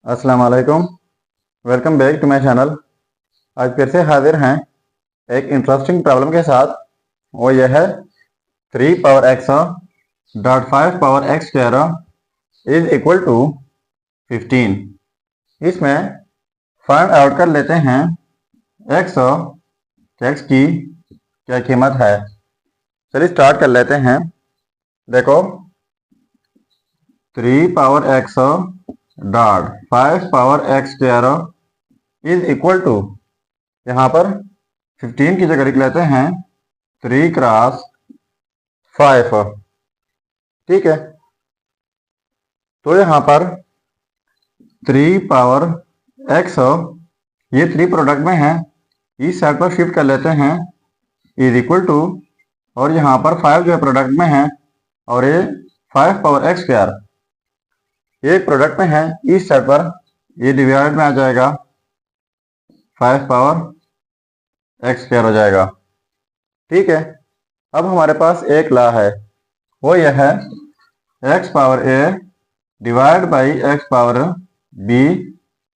अस्सलाम वालेकुम। Welcome back to my channel. आज फिर से हाजिर हैं एक इंटरेस्टिंग प्रॉब्लम के साथ। वो यह है 3 power X dot 5 power X square is equal to 15। इसमें फाइंड आउट कर लेते हैं एक्स की क्या कीमत है। चलिए स्टार्ट कर लेते हैं। देखो 3 power X dot 5 power X square is equal to, यहाँ पर 15 की जगह लिख लेते हैं 3 क्रॉस 5। ठीक है, तो यहाँ पर 3 पावर एक्स, ये 3 प्रोडक्ट में है, इस साइड पर शिफ्ट कर लेते हैं इज इक्वल टू, और यहाँ पर 5 जो है प्रोडक्ट में है, और ये 5 पावर एक्स स्क्वायर एक प्रोडक्ट में है, इस साइड पर ये डिवाइड में आ जाएगा 5 पावर एक्स स्क्वायर हो जाएगा। ठीक है, अब हमारे पास एक लॉ है, वो यह है X power A divide by X power B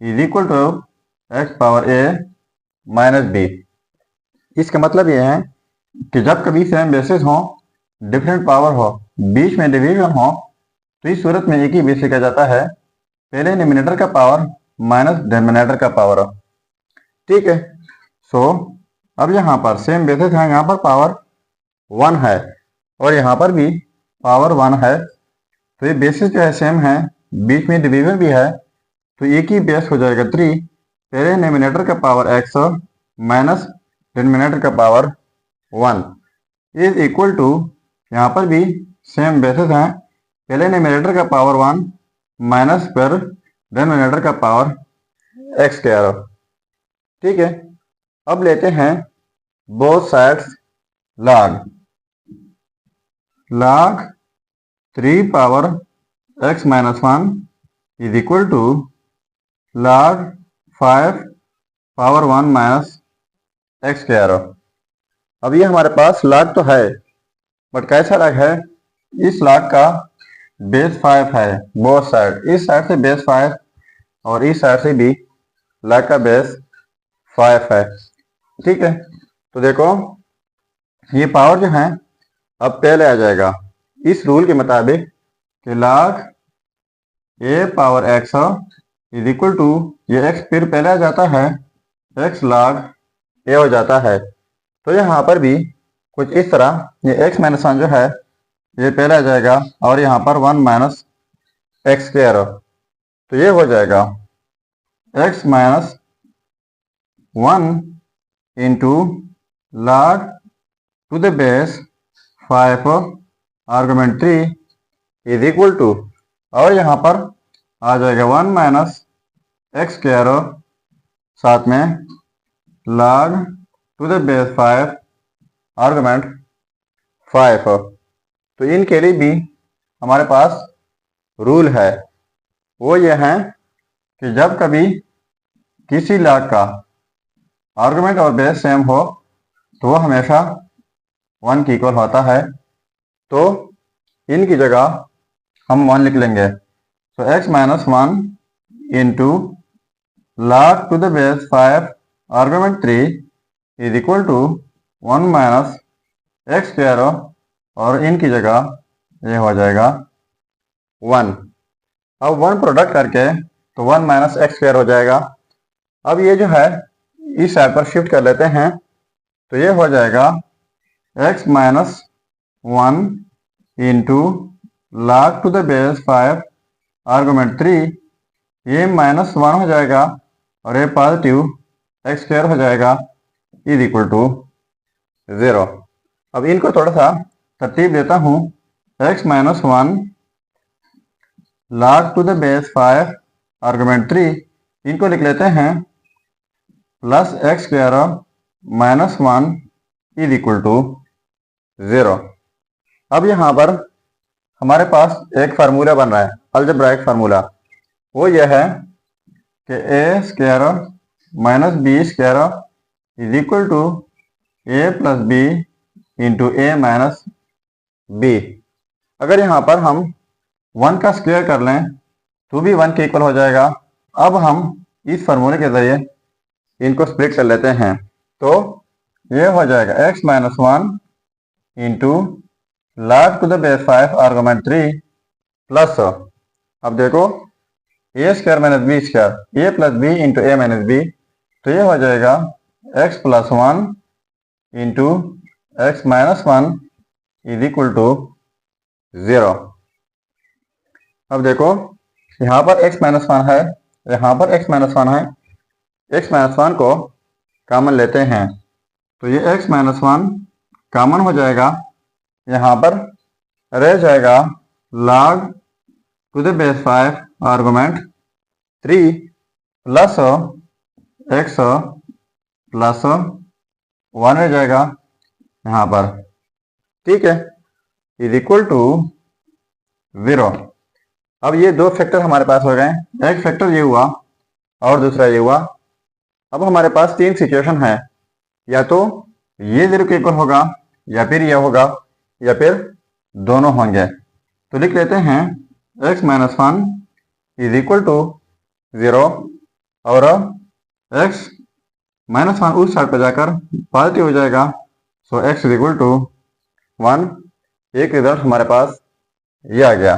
is equal to X power A minus B. इसका मतलब यह है कि जब कभी सेम बेसिस हो, डिफरेंट पावर हो, बीच में डिवीजन हो, तो इस सूरत में एक ही बेस लिखा जाता है, पहले न्यूमरेटर का पावर माइनस डिनोमिनेटर का पावर। ठीक है, सो अब यहाँ पर सेम बेसिस है, यहाँ पर पावर 1 है और यहाँ पर भी पावर 1 है, तो ये बेसिस जो है सेम है, बीच में डिवीजन भी है, तो एक ही बेस हो जाएगा 3, पहले न्यूमरेटर का पावर x माइनस डिनोमिनेटर का पावर 1 इज इक्वल टू, यहाँ पर भी सेम बेसिस है, पहले न्यूमरेटर का पावर 1 माइनस फिर डिनोमिनेटर का पावर x स्क्वायर। ठीक है, अब लेते हैं both sides log 3 power x minus 1 is equal to log 5 power 1 minus X square. अब ये हमारे पास log तो है, बट कैसा log है, इस log का बेस 5 है, बोथ साइड, इस साइड से बेस 5 और इस साइड से भी log का बेस 5 है। ठीक है, तो देखो ये पावर जो है अब पहले आ जाएगा इस रूल के मुताबिक कि log a power x is equal to, ये x फिर पहले आ जाता है, x log a हो जाता है। तो यहाँ पर भी कुछ इस तरह ये x माइनस 1 जो है ये पहले आ जाएगा, और यहाँ पर 1 माइनस एक्स स्क्वायर, तो ये हो जाएगा x minus 1 into log to the base 5 argument 3 is equal to, और यहाँ पर आ जाएगा 1 माइनस एक्स स्क्वायर, साथ में log to the base 5 argument 5। तो इनके लिए भी हमारे पास रूल है, वो ये है कि जब कभी किसी log का आर्गुमेंट और बेस सेम हो तो वो हमेशा 1 के इक्वल होता है, तो इनकी जगह हम 1 लिख लेंगे। तो x minus 1 into log to the base 5 argument 3 is equal to 1 minus X square, और इनकी जगह ये हो जाएगा 1। अब 1 प्रोडक्ट करके तो 1 माइनस एक्स स्क्वायर हो जाएगा। अब ये जो है इस साइड पर शिफ्ट कर लेते हैं, तो ये हो जाएगा x minus 1 into log to the base 5 argument 3, ये माइनस 1 हो जाएगा और ये पॉजिटिव एक्स स्क्वायर हो जाएगा इज इक्वल टू 0। अब इनको थोड़ा सा तरतीब देता हूँ, x minus 1 log to the base 5 argument 3, इनको लिख लेते हैं plus X square minus 1 is equal to 0। अब यहाँ पर हमारे पास एक फार्मूला बन रहा है, अलजेब्राइक फार्मूला, वो यह है कि A square minus B square is equal to A plus B into A minus B. अगर यहाँ पर हम 1 का स्क्वायर कर लें तो भी 1 के इक्वल हो जाएगा, अब हम इस फार्मूले के जरिए इनको स्प्लिट कर लेते हैं। तो ये हो जाएगा x minus 1 into log to the base 5 argument 3 plus, अब देखो a square minus B square, a plus B into A minus b, तो ये हो जाएगा x plus 1 into x minus 1 is equal to 0। अब देखो यहाँ पर x माइनस 1 है, यहाँ पर x माइनस 1 है, x माइनस 1 को कॉमन लेते हैं तो ये x माइनस 1 कॉमन हो जाएगा, यहाँ पर रह जाएगा log to the base 5 argument 3 plus x plus 1 रह जाएगा यहाँ पर, ठीक है, इज इक्वल टू 0। अब ये दो फैक्टर हमारे पास हो गए, एक फैक्टर ये हुआ और दूसरा ये हुआ। अब हमारे पास तीन सिचुएशन है, या तो ये 0 के इक्वल होगा, या फिर ये होगा, या फिर दोनों होंगे। तो लिख लेते हैं x minus 1 is equal to 0 और x माइनस 1 उस साइड पर जाकर पॉजिटिव हो जाएगा, so x is equal to 1। एक रिजल्ट हमारे पास ये आ गया।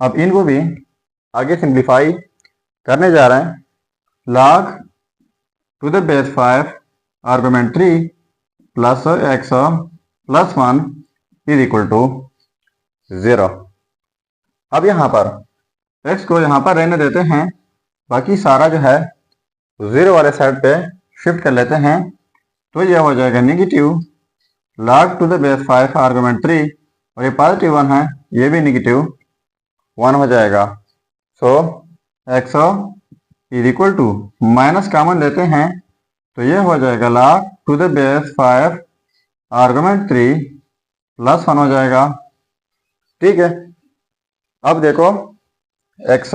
अब इनको भी आगे सिंप्लीफाई करने जा रहे हैं। log to the base 5 argument 3 plus x plus 1 is equal to 0। अब यहाँ पर x को यहाँ पर रहने देते हैं, बाकी सारा जो है 0 वाले साइड पे शिफ्ट कर लेते हैं, तो यह हो जाएगा negative log to the base 5 argument 3 और ये पॉजिटिव 1 है, ये भी नेगेटिव 1 हो जाएगा। So x is equal to minus common लेते हैं तो ये हो जाएगा log to the base 5 argument 3 plus 1 हो जाएगा, ठीक है। अब देखो x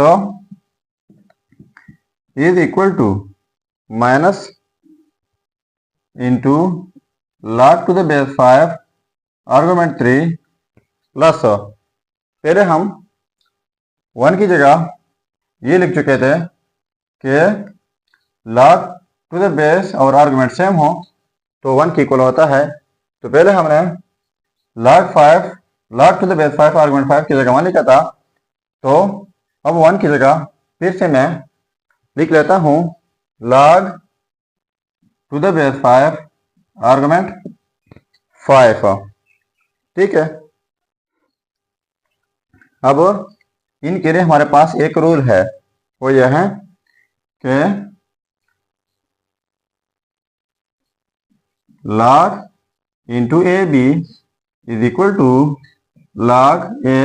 is equal to minus into log to the base 5 argument 3 plus, पहले हम 1 की जगह ये लिख चुके थे कि log टू द बेस और आर्गुमेंट सेम हो तो 1 की इक्वल होता है। तो पहले हमने log to the base 5 argument 5 की जगह 1 लिखा था, तो अब 1 की जगह फिर से मैं लिख लेता हूँ log to the base 5 argument 5, ठीक है। अब इनके लिए हमारे पास एक रूल है, वो यह है कि log into a b is equal to log a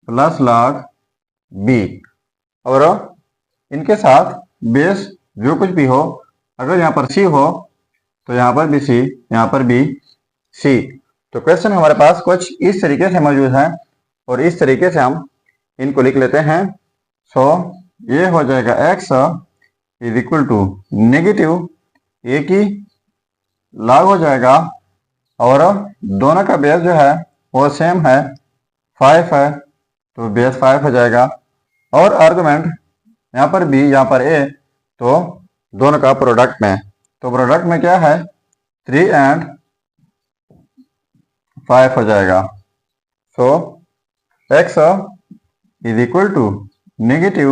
plus log b, और इनके साथ बेस जो कुछ भी हो, अगर यहाँ पर सी हो तो यहाँ पर भी सी, यहाँ पर भी सी। तो क्वेश्चन हमारे पास कुछ इस तरीके से मौजूद है और इस तरीके से हम इनको लिख लेते हैं। सो ये हो जाएगा x is equal to negative A की log हो जाएगा, और दोनों का बेस जो है वो सेम है 5 है, तो बेस 5 हो जाएगा, और आर्गुमेंट यहाँ पर b यहाँ पर a, तो दोनों का प्रोडक्ट में, तो प्रोडक्ट में क्या है 3 एंड 5 हो जाएगा। So x is equal to negative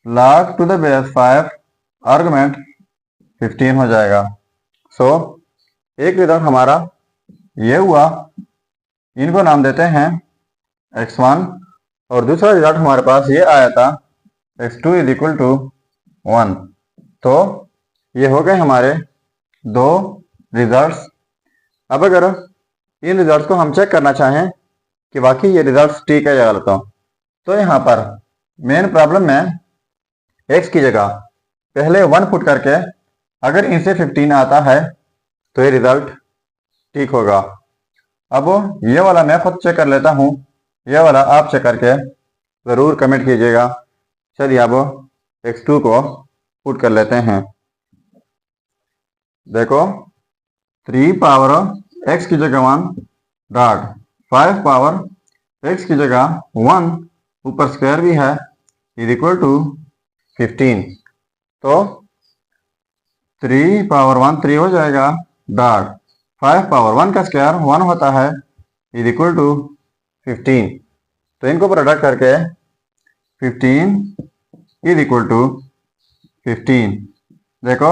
log to the base 5 argument 15 हो जाएगा। सो एक रिजल्ट हमारा ये हुआ, इनको नाम देते हैं x1, और दूसरा रिजल्ट हमारे पास ये आया था x2 इज इक्वल टू 1। तो ये हो गए हमारे दो रिजल्ट्स। अब अगर इन रिजल्ट्स को हम चेक करना चाहें कि वाकई ये रिजल्ट्स ठीक है या गलत हो, तो यहाँ पर मेन प्रॉब्लम में x की जगह पहले 1 पुट करके अगर इनसे 15 आता है तो ये रिजल्ट ठीक होगा। अब ये वाला मैं खुद चेक कर लेता हूँ, ये वाला आप चेक करके ज़रूर कमेंट कीजिएगा। चलिए अब x2 को पुट कर लेते हैं। देखो 3 पावर x की जगह 1 डॉट 5 पावर x की जगह 1 ऊपर स्क्वायर भी है इज इक्वल टू 15। तो 3 पावर 1 3 हो जाएगा डॉट 5 पावर 1 का स्क्वायर 1 होता है इज इक्वल टू 15। तो इनको प्रोडक्ट करके 15 इज इक्वल टू 15। देखो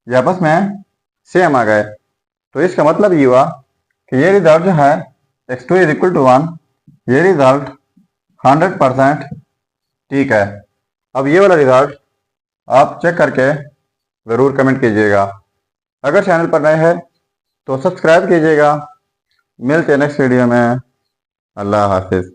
ये आपस में सेम आ गए। तो इसका मतलब ये हुआ कि ये रिजल्ट जो है x2 इज इक्वल टू 1, ये रिजल्ट 100% ठीक है। अब ये वाला रिजल्ट आप चेक करके ज़रूर कमेंट कीजिएगा। अगर चैनल पर नए हैं तो सब्सक्राइब कीजिएगा। मिलते हैं नेक्स्ट वीडियो में। अल्लाह हाफिज़।